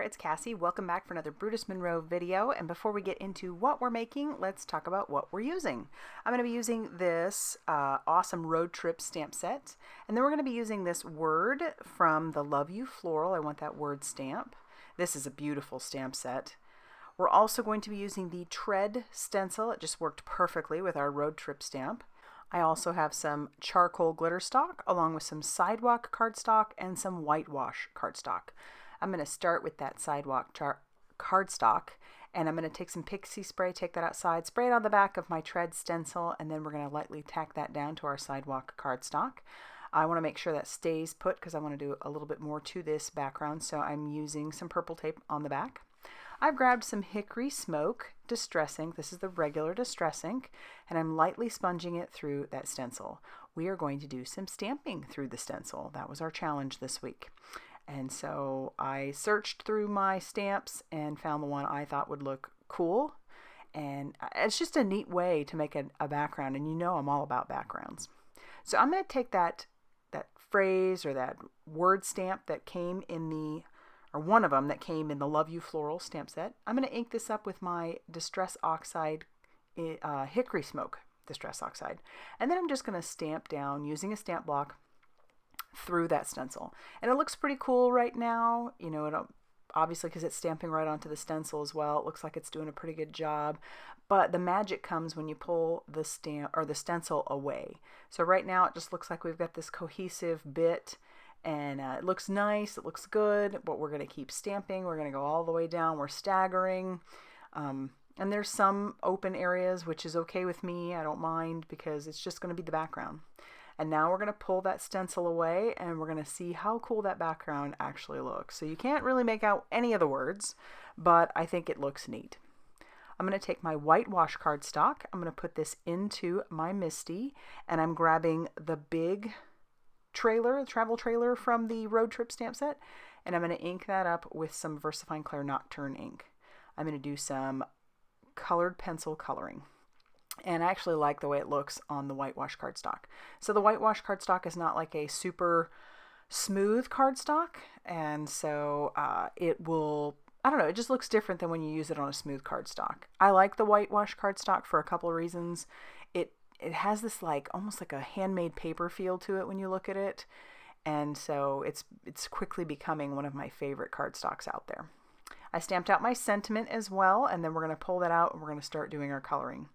it's Cassie. Welcome back for another Brutus Monroe video. And before we get into what we're making, let's talk about what we're using. I'm going to be using this awesome road trip stamp set. And then we're going to be using this word from the Love You Floral. I want that word stamp. This is a beautiful stamp set. We're also going to be using the Tread stencil. It just worked perfectly with our road trip stamp. I also have some charcoal Glitterstock along with some sidewalk cardstock and some whitewash cardstock. I'm going to start with that sidewalk cardstock, and I'm going to take some Pixie Spray, take that outside, spray it on the back of my Tread stencil, and then we're going to lightly tack that down to our sidewalk cardstock. I want to make sure that stays put because I want to do a little bit more to this background, so I'm using some purple tape on the back. I've grabbed some Hickory Smoke Distress Ink. This is the regular Distress Ink, and I'm lightly sponging it through that stencil. We are going to do some stamping through the stencil. That was our challenge this week. And so I searched through my stamps and found the one I thought would look cool. And it's just a neat way to make a background, and you know I'm all about backgrounds. So I'm going to take that phrase or that word stamp that came in the or one of them that came in the Love You Floral stamp set. I'm going to ink this up with my Distress Oxide, Hickory Smoke Distress Oxide. And then I'm just going to stamp down using a stamp block through that stencil. And it looks pretty cool right now. You know, obviously because it's stamping right onto the stencil as well. It looks like it's doing a pretty good job. But the magic comes when you pull the stamp or the stencil away. So right now it just looks like we've got this cohesive bit. And it looks nice, it looks good, but we're going to keep stamping. We're going to go all the way down. We're staggering. And there's some open areas, which is okay with me. I don't mind because it's just going to be the background. And now we're going to pull that stencil away and we're going to see how cool that background actually looks. So you can't really make out any of the words, but I think it looks neat. I'm going to take my whitewash cardstock. I'm going to put this into my Misti, and I'm grabbing the big travel trailer from the road trip stamp set, and I'm going to ink that up with some VersaFine Clair Nocturne ink. I'm going to do some colored pencil coloring, and I actually like the way it looks on the whitewash cardstock. So the whitewash cardstock is not like a super smooth cardstock, and so it will, I don't know, it just looks different than when you use it on a smooth cardstock. I like the whitewash cardstock for a couple of reasons. It has this like almost like a handmade paper feel to it when you look at it, and so it's quickly becoming one of my favorite cardstocks out there. I stamped out my sentiment as well, and then we're going to pull that out and we're going to start doing our coloring.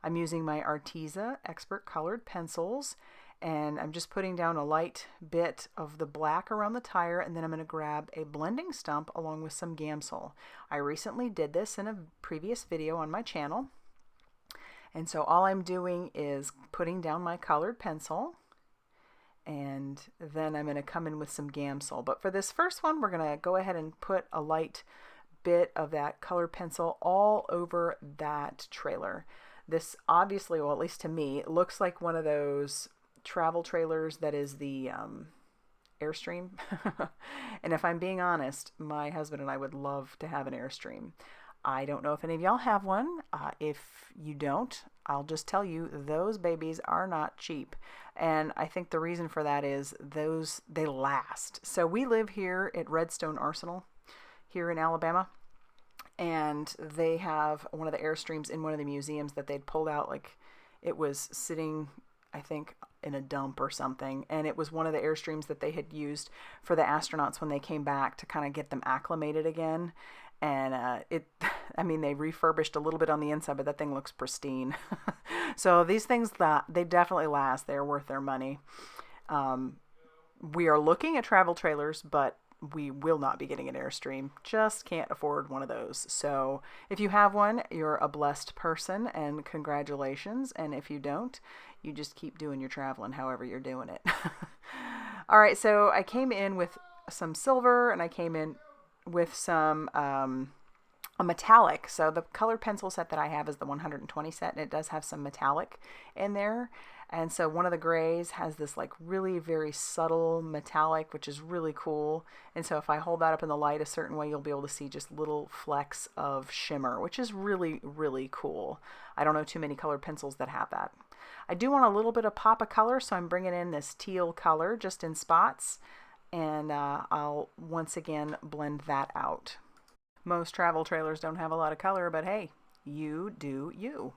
I'm using my Arteza Expert Colored Pencils, and I'm just putting down a light bit of the black around the tire, and then I'm going to grab a blending stump along with some Gamsol. I recently did this in a previous video on my channel. And so all I'm doing is putting down my colored pencil, and then I'm going to come in with some Gamsol. But for this first one, we're going to go ahead and put a light bit of that colored pencil all over that trailer. This obviously, well, at least to me, it looks like one of those travel trailers that is the Airstream. And if I'm being honest, my husband and I would love to have an Airstream. I don't know if any of y'all have one. If you don't, I'll just tell you those babies are not cheap. And I think the reason for that is they last. So we live here at Redstone Arsenal here in Alabama, and they have one of the Airstreams in one of the museums that they'd pulled out, like it was sitting, I think, in a dump or something, and it was one of the Airstreams that they had used for the astronauts when they came back to kind of get them acclimated again. And I mean, they refurbished a little bit on the inside, but that thing looks pristine. So these things, they definitely last. They're worth their money. We are looking at travel trailers, but we will not be getting an Airstream. Just can't afford one of those. So if you have one, you're a blessed person, and congratulations. And if you don't, you just keep doing your traveling however you're doing it. All right, so I came in with some silver, and I came in with some a metallic. So the colored pencil set that I have is the 120 set, and it does have some metallic in there. And so one of the grays has this like really very subtle metallic, which is really cool. And so if I hold that up in the light a certain way, you'll be able to see just little flecks of shimmer, which is really, really cool. I don't know too many colored pencils that have that. I do want a little bit of pop of color, so I'm bringing in this teal color just in spots. And I'll once again blend that out. Most travel trailers don't have a lot of color, but hey, you do you.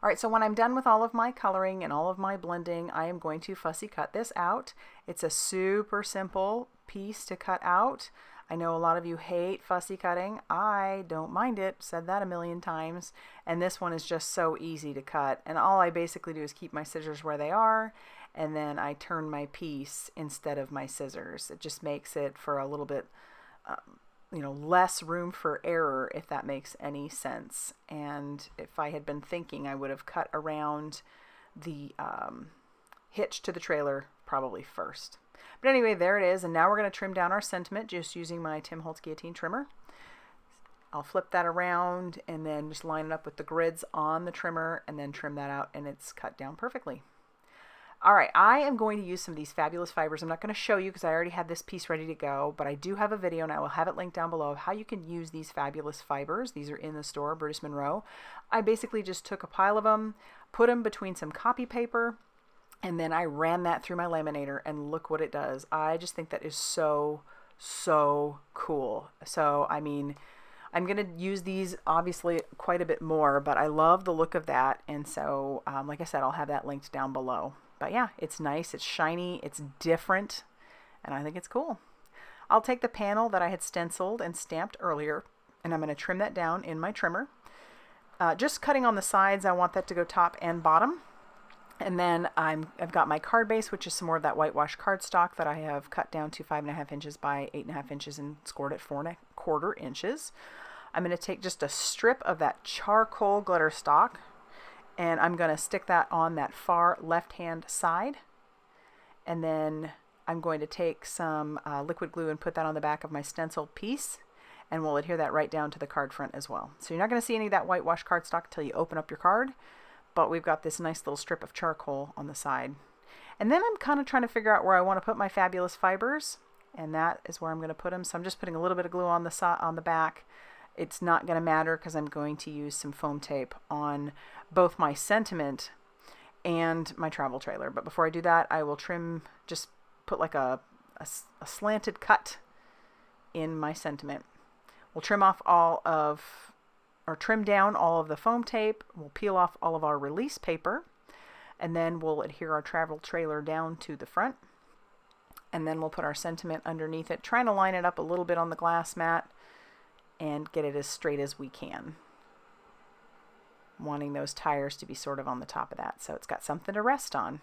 All right, so when I'm done with all of my coloring and all of my blending, I am going to fussy cut this out. It's a super simple piece to cut out. I know a lot of you hate fussy cutting. I don't mind it, said that a million times. And this one is just so easy to cut. And all I basically do is keep my scissors where they are, and then I turn my piece instead of my scissors. It just makes it for a little bit less room for error, if that makes any sense. And if I had been thinking, I would have cut around the hitch to the trailer probably first. But anyway, there it is. And now we're going to trim down our sentiment just using my Tim Holtz guillotine trimmer. I'll flip that around and then just line it up with the grids on the trimmer and then trim that out, and it's cut down perfectly. All right, I am going to use some of these fabulous fibers. I'm not going to show you because I already had this piece ready to go, but I do have a video, and I will have it linked down below, of how you can use these fabulous fibers. These are in the store, Brutus Monroe. I basically just took a pile of them, put them between some copy paper, and then I ran that through my laminator, and look what it does. I just think that is so, so cool. So, I mean, I'm going to use these obviously quite a bit more, but I love the look of that, and so, like I said, I'll have that linked down below. But yeah, it's nice, it's shiny, it's different, and I think it's cool. I'll take the panel that I had stenciled and stamped earlier, and I'm going to trim that down in my trimmer. Just cutting on the sides, I want that to go top and bottom. And then I've got my card base, which is some more of that whitewash cardstock that I have cut down to 5.5 inches by 8.5 inches and scored at 4.25 inches. I'm going to take just a strip of that charcoal Glitterstock, and I'm going to stick that on that far left-hand side. And then I'm going to take some liquid glue and put that on the back of my stencil piece, and we'll adhere that right down to the card front as well. So you're not going to see any of that whitewash cardstock until you open up your card, but we've got this nice little strip of charcoal on the side. And then I'm kind of trying to figure out where I want to put my fabulous fibers, and that is where I'm going to put them. So I'm just putting a little bit of glue on the back. It's not going to matter because I'm going to use some foam tape on both my sentiment and my travel trailer. But before I do that, I will trim, just put like a slanted cut in my sentiment. We'll trim off trim down all of the foam tape. We'll peel off all of our release paper, and then we'll adhere our travel trailer down to the front. And then we'll put our sentiment underneath it, trying to line it up a little bit on the glass mat and get it as straight as we can. Wanting those tires to be sort of on the top of that, so it's got something to rest on.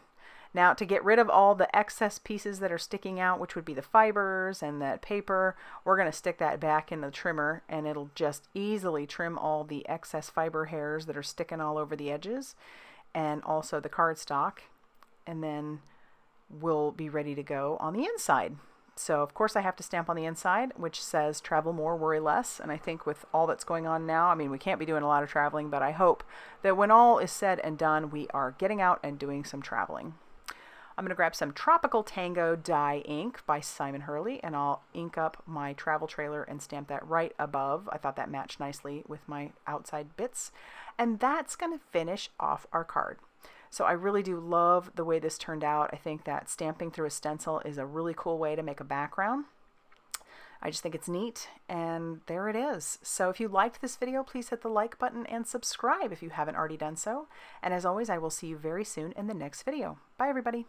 Now, to get rid of all the excess pieces that are sticking out, which would be the fibers and that paper, we're going to stick that back in the trimmer, and it'll just easily trim all the excess fiber hairs that are sticking all over the edges, and also the cardstock, and then we'll be ready to go on the inside. So, of course, I have to stamp on the inside, which says travel more, worry less. And I think with all that's going on now, I mean, we can't be doing a lot of traveling, but I hope that when all is said and done, we are getting out and doing some traveling. I'm going to grab some Tropical Tango dye ink by Simon Hurley, and I'll ink up my travel trailer and stamp that right above. I thought that matched nicely with my outside bits. And that's going to finish off our card. So I really do love the way this turned out. I think that stamping through a stencil is a really cool way to make a background. I just think it's neat, and there it is. So if you liked this video, please hit the like button and subscribe if you haven't already done so. And as always, I will see you very soon in the next video. Bye, everybody.